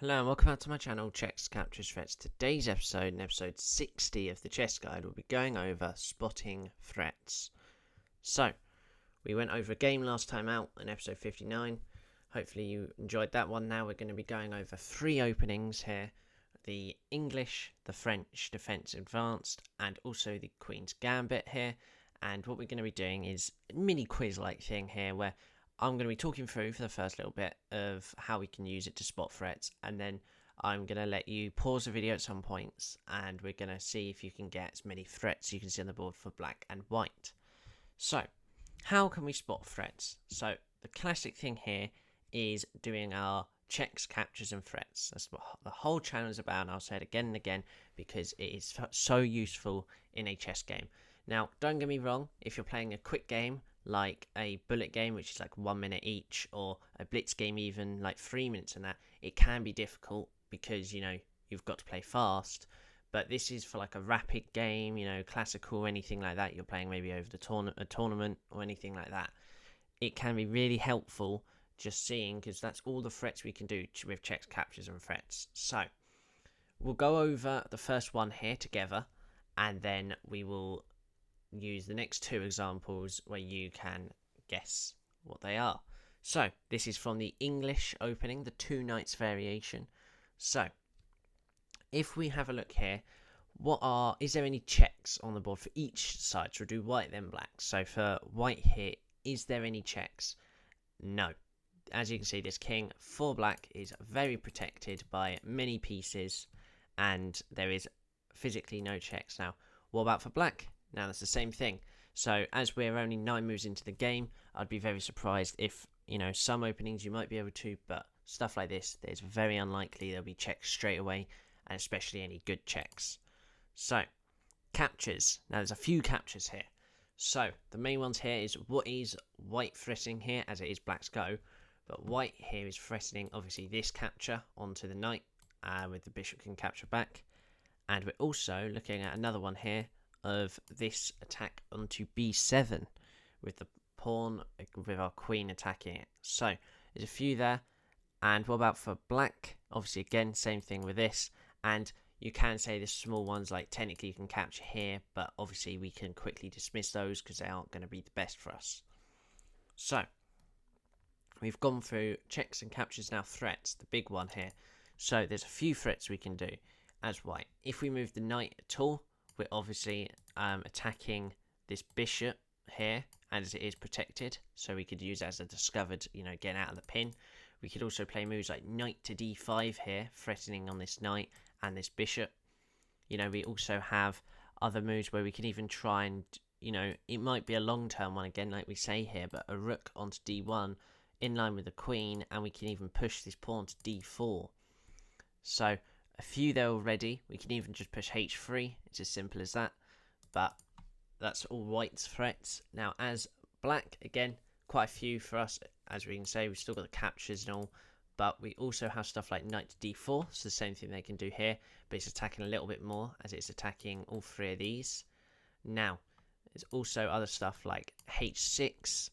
Hello and welcome back to my channel, Checks, Captures, Threats. Today's episode, in episode 60 of the Chess Guide, we'll be going over spotting threats. So, we went over a game last time out in episode 59. Hopefully you enjoyed that one. Now we're going to be going over three openings here. The English, the French Defence Advanced, and also the Queen's Gambit here. And what we're going to be doing is a mini quiz-like thing here where I'm going to be talking through for the first little bit of how we can use it to spot threats, and then I'm going to let you pause the video at some points, and we're going to see if you can get as many threats you can see on the board for black and white. So, how can we spot threats? So, the classic thing here is doing our checks, captures, and threats. That's what the whole channel is about, and I'll say it again and again because it is so useful in a chess game. Now, don't get me wrong, if you're playing a quick game, like a bullet game, which is like 1 minute each, or a blitz game even like 3 minutes and that, it can be difficult because, you've got to play fast. But this is for like a rapid game, classical, anything like that. You're playing maybe over a tournament or anything like that. It can be really helpful just seeing, because that's all the threats we can do with checks, captures, and threats. So, we'll go over the first one here together, and then we will use the next two examples where you can guess what they are. So, this is from the English opening, the two knights variation. So, if we have a look here, is there any checks on the board for each side? So we'll do white then black. So for white here, is there any checks? No. As you can see, this king for black is very protected by many pieces, and there is physically no checks. Now, what about for black? Now that's the same thing. So as we're only 9 moves into the game, I'd be very surprised if, some openings you might be able to, but stuff like this, it's very unlikely there'll be checks straight away, and especially any good checks. So, captures. Now there's a few captures here. So, the main ones here is what is white threatening here, as it is black's go, but white here is threatening, obviously, this capture onto the knight, with the bishop can capture back, and we're also looking at another one here, of this attack onto b7 with the pawn with our queen attacking it. So there's a few there. And what about for black? Obviously, again, same thing with this. And you can say the small ones, like technically you can capture here, but obviously we can quickly dismiss those because they aren't going to be the best for us. So we've gone through checks and captures, now threats, the big one here. So there's a few threats we can do as white. If we move the knight at all, we're obviously attacking this bishop here, as it is protected, so we could use it as a discovered, getting out of the pin. We could also play moves like knight to d5 here, threatening on this knight and this bishop. We also have other moves where we can even try and, it might be a long-term one again, like we say here, but a rook onto d1 in line with the queen, and we can even push this pawn to d4. So a few there already. We can even just push h3. It's as simple as that. But that's all white's threats. Now, as black, again, quite a few for us. As we can say, we've still got the captures and all. But we also have stuff like knight to d4. It's the same thing they can do here. But it's attacking a little bit more, as it's attacking all three of these. Now, there's also other stuff like h6.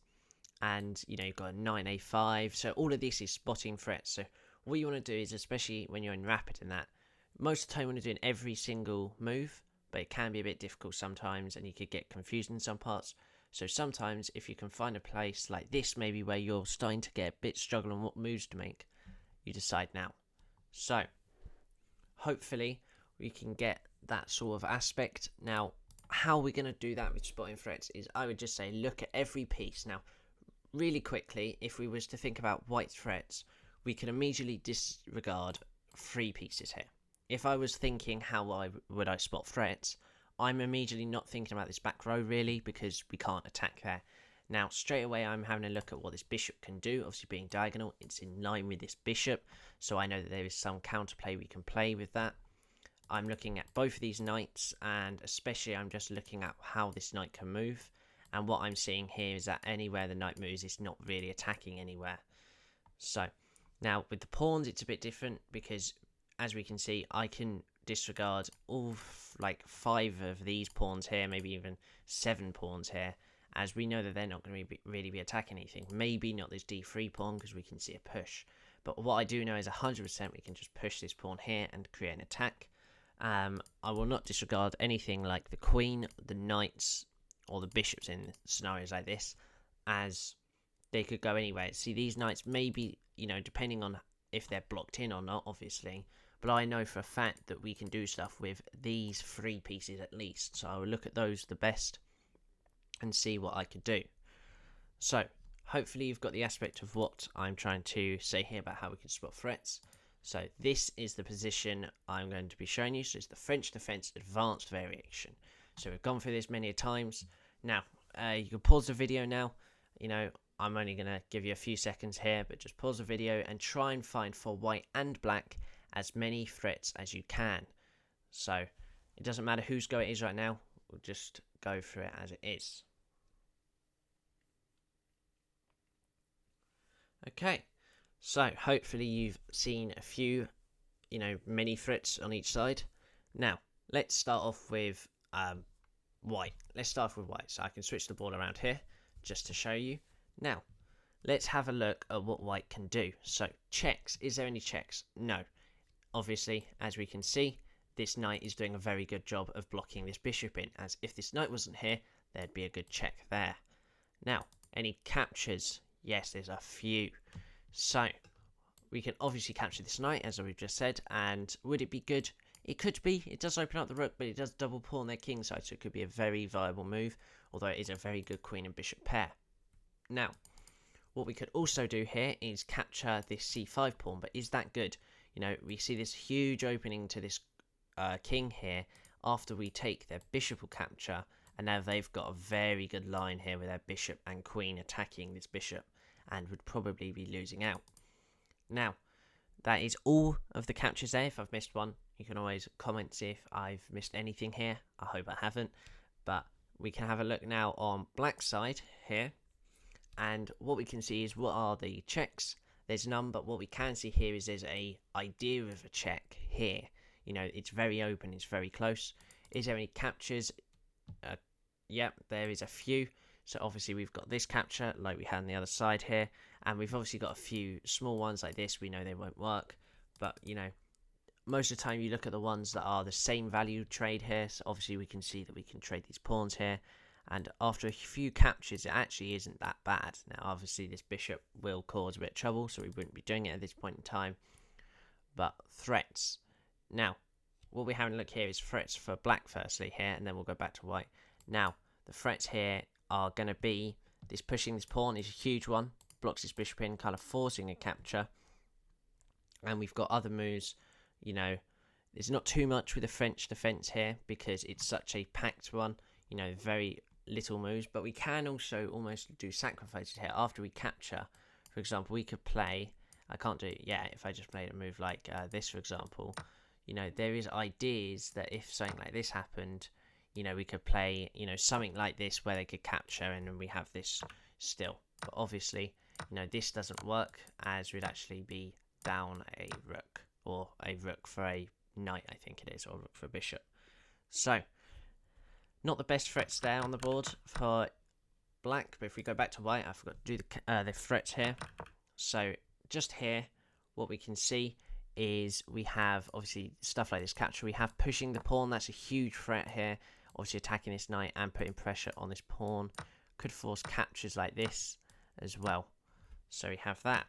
And, you've got a 9a5. So all of this is spotting threats. So what you want to do is, especially when you're in rapid and that, most of the time you want to do in every single move, but it can be a bit difficult sometimes and you could get confused in some parts. So sometimes if you can find a place like this, maybe where you're starting to get a bit struggle on what moves to make, you decide now. So hopefully we can get that sort of aspect. Now, how we're going to do that with spotting threats is, I would just say, look at every piece. Now, really quickly, if we was to think about white threats, we can immediately disregard 3 pieces here. If I was thinking how would I spot threats, I'm immediately not thinking about this back row really, because we can't attack there. Now straight away I'm having a look at what this bishop can do. Obviously being diagonal, it's in line with this bishop, so I know that there is some counterplay we can play with that. I'm looking at both of these knights, and especially I'm just looking at how this knight can move. And what I'm seeing here is that anywhere the knight moves, it's not really attacking anywhere. So now with the pawns it's a bit different, because as we can see, I can disregard all 5 of these pawns here, maybe even 7 pawns here, as we know that they're not going to really be attacking anything. Maybe not this d3 pawn, because we can see a push. But what I do know is 100% we can just push this pawn here and create an attack. I will not disregard anything like the queen, the knights, or the bishops in scenarios like this, as they could go anywhere. See, these knights maybe, depending on if they're blocked in or not, obviously. But I know for a fact that we can do stuff with these 3 pieces at least. So I will look at those the best and see what I could do. So, hopefully you've got the aspect of what I'm trying to say here about how we can spot threats. So this is the position I'm going to be showing you. So it's the French defense advanced variation. So we've gone through this many times. Now, you can pause the video now. I'm only going to give you a few seconds here, but just pause the video and try and find for white and black as many threats as you can. So it doesn't matter whose go it is right now. We'll just go through it as it is. Okay. So, hopefully you've seen a few, mini threats on each side. Now, let's start off with white. Let's start off with white. So I can switch the ball around here just to show you. Now, let's have a look at what white can do. So, checks. Is there any checks? No. Obviously, as we can see, this knight is doing a very good job of blocking this bishop in, as if this knight wasn't here, there'd be a good check there. Now, any captures? Yes, there's a few. So, we can obviously capture this knight, as we've just said, and would it be good? It could be. It does open up the rook, but it does double pawn their king side, so it could be a very viable move, although it is a very good queen and bishop pair. Now, what we could also do here is capture this c5 pawn, but is that good? We see this huge opening to this king here after we take their bishop will capture, and now they've got a very good line here with their bishop and queen attacking this bishop, and would probably be losing out. Now, that is all of the captures there. If I've missed one, you can always comment, see if I've missed anything here. I hope I haven't. But we can have a look now on black side here. And what we can see is what are the checks. There's none, but what we can see here is there's a idea of a check here. It's very open, it's very close. Is there any captures? Yep, there is a few. So obviously we've got this capture like we had on the other side here, and we've obviously got a few small ones like this. We know they won't work, but most of the time you look at the ones that are the same value trade here. So obviously we can see that we can trade these pawns here, and after a few captures it actually isn't that bad. Now obviously this bishop will cause a bit of trouble, so we wouldn't be doing it at this point in time. But threats. Now what we're having a look here is threats for black firstly here, and then we'll go back to white. Now the threats here are going to be this pushing this pawn is a huge one, blocks this bishop in, kind of forcing a capture. And we've got other moves, there's not too much with the French defense here because it's such a packed one, very little moves. But we can also almost do sacrifices here after we capture. For example, we could play, I can't do it yet, if I just played a move like this, for example, there is ideas that if something like this happened, we could play, something like this where they could capture, and then we have this still. But obviously, this doesn't work, as we'd actually be down a rook, or a rook for a knight, I think it is, or rook for a bishop. So, not the best threats there on the board for black, but if we go back to white, I forgot to do the threats here. So, just here, what we can see is we have, obviously, stuff like this capture. We have pushing the pawn, that's a huge threat here. Obviously attacking this knight and putting pressure on this pawn could force captures like this as well. So we have that.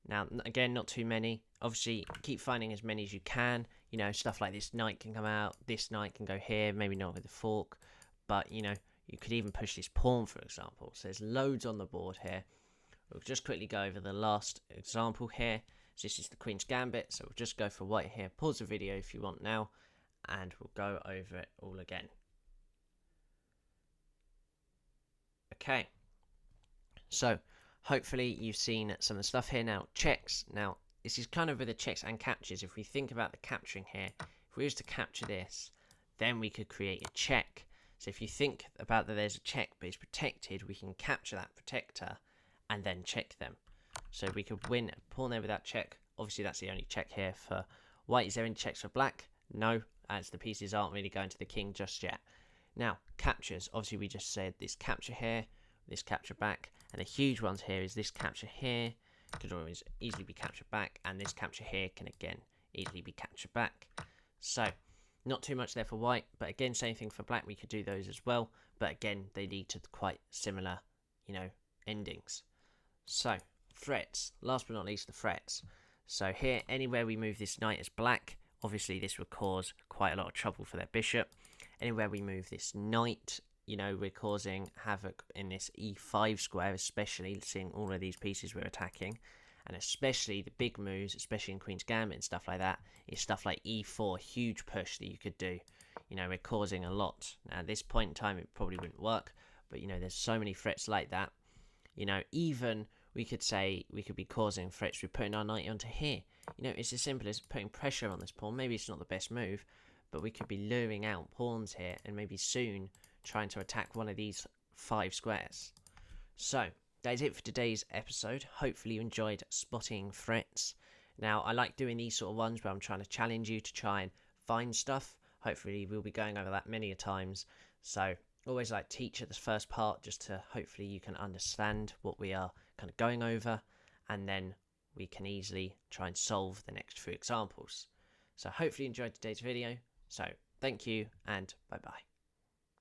Now, again, not too many. Obviously, keep finding as many as you can. Stuff like this knight can come out. This knight can go here. Maybe not with the fork. But, you could even push this pawn, for example. So there's loads on the board here. We'll just quickly go over the last example here. So this is the Queen's Gambit. So we'll just go for white here. Pause the video if you want now, and we'll go over it all again. Okay, so hopefully you've seen some of the stuff here. Now, checks. Now, this is kind of with the checks and captures. If we think about the capturing here, if we was to capture this, then we could create a check. So if you think about that there's a check but it's protected, we can capture that protector and then check them. So we could win a pawn there with that check. Obviously that's the only check here for white. Is there any checks for black? No, as the pieces aren't really going to the king just yet. Now, captures. Obviously we just said this capture here, this capture back, and the huge ones here is this capture here, could always easily be captured back, and this capture here can again easily be captured back. So not too much there for white, but again, same thing for black, we could do those as well, but again, they lead to quite similar, endings. So threats, last but not least, the threats. So here, anywhere we move this knight as black, obviously this would cause quite a lot of trouble for their bishop. Anywhere we move this knight, we're causing havoc in this e5 square, especially seeing all of these pieces we're attacking. And especially the big moves, especially in Queen's Gambit and stuff like that, is stuff like e4, huge push that you could do. We're causing a lot. Now, at this point in time, it probably wouldn't work, but, there's so many threats like that. Even we could say we could be causing threats with putting our knight onto here. It's as simple as putting pressure on this pawn. Maybe it's not the best move, but we could be luring out pawns here and maybe soon trying to attack one of these 5 squares. So that is it for today's episode. Hopefully you enjoyed spotting threats. Now, I like doing these sort of ones where I'm trying to challenge you to try and find stuff. Hopefully we'll be going over that many a times. So always like teach at the first part, just to hopefully you can understand what we are kind of going over, and then we can easily try and solve the next few examples. So hopefully you enjoyed today's video. So thank you and bye bye.